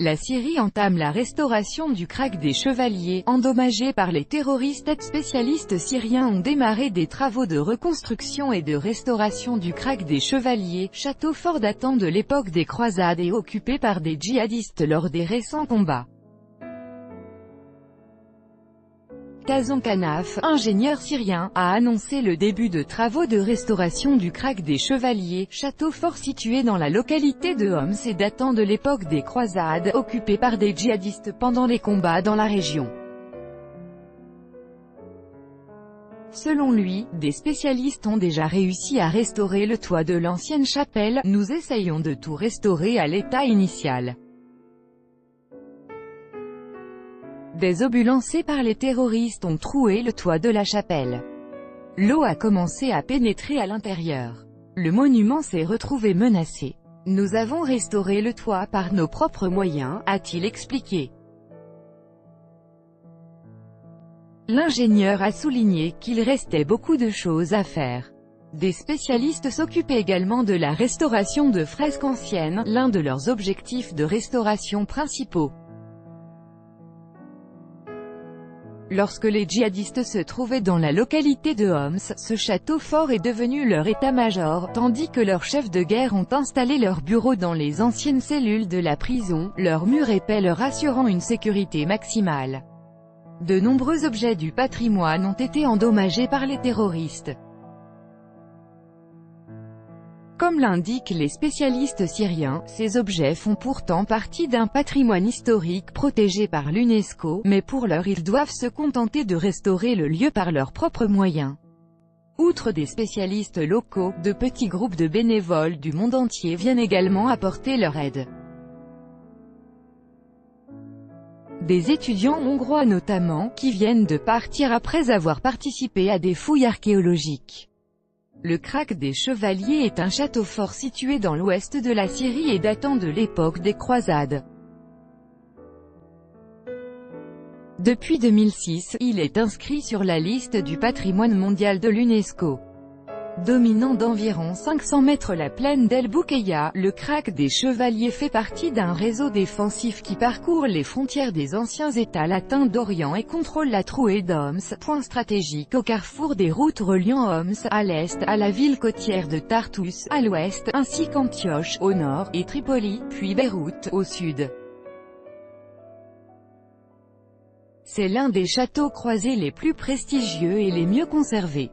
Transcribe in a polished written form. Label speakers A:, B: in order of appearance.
A: La Syrie entame la restauration du krach des Chevaliers, endommagé par les terroristes. Spécialistes syriens ont démarré des travaux de reconstruction et de restauration du krach des Chevaliers, château fort datant de l'époque des croisades et occupé par des djihadistes lors des récents combats. Kazan Kanaf, ingénieur syrien, a annoncé le début de travaux de restauration du krach des Chevaliers, château fort situé dans la localité de Homs et datant de l'époque des croisades, occupé par des djihadistes pendant les combats dans la région. Selon lui, des spécialistes ont déjà réussi à restaurer le toit de l'ancienne chapelle. Nous essayons de tout restaurer à l'état initial. Des obus lancés par les terroristes ont troué le toit de la chapelle. L'eau a commencé à pénétrer à l'intérieur. Le monument s'est retrouvé menacé. Nous avons restauré le toit par nos propres moyens, a-t-il expliqué. L'ingénieur a souligné qu'il restait beaucoup de choses à faire. Des spécialistes s'occupaient également de la restauration de fresques anciennes, l'un de leurs objectifs de restauration principaux. Lorsque les djihadistes se trouvaient dans la localité de Homs, ce château fort est devenu leur état-major, tandis que leurs chefs de guerre ont installé leurs bureaux dans les anciennes cellules de la prison, leurs murs épais leur assurant une sécurité maximale. De nombreux objets du patrimoine ont été endommagés par les terroristes. Comme l'indiquent les spécialistes syriens, ces objets font pourtant partie d'un patrimoine historique protégé par l'UNESCO, mais pour l'heure ils doivent se contenter de restaurer le lieu par leurs propres moyens. Outre des spécialistes locaux, de petits groupes de bénévoles du monde entier viennent également apporter leur aide. Des étudiants hongrois notamment, qui viennent de partir après avoir participé à des fouilles archéologiques. Le krach des Chevaliers est un château fort situé dans l'ouest de la Syrie et datant de l'époque des croisades. Depuis 2006, il est inscrit sur la liste du patrimoine mondial de l'UNESCO. Dominant d'environ 500 mètres la plaine d'El Boukeya, le krach des Chevaliers fait partie d'un réseau défensif qui parcourt les frontières des anciens États latins d'Orient et contrôle la trouée d'Homs, point stratégique au carrefour des routes reliant Homs, à l'est, à la ville côtière de Tartous, à l'ouest, ainsi qu'Antioche, au nord, et Tripoli, puis Beyrouth, au sud. C'est l'un des châteaux croisés les plus prestigieux et les mieux conservés.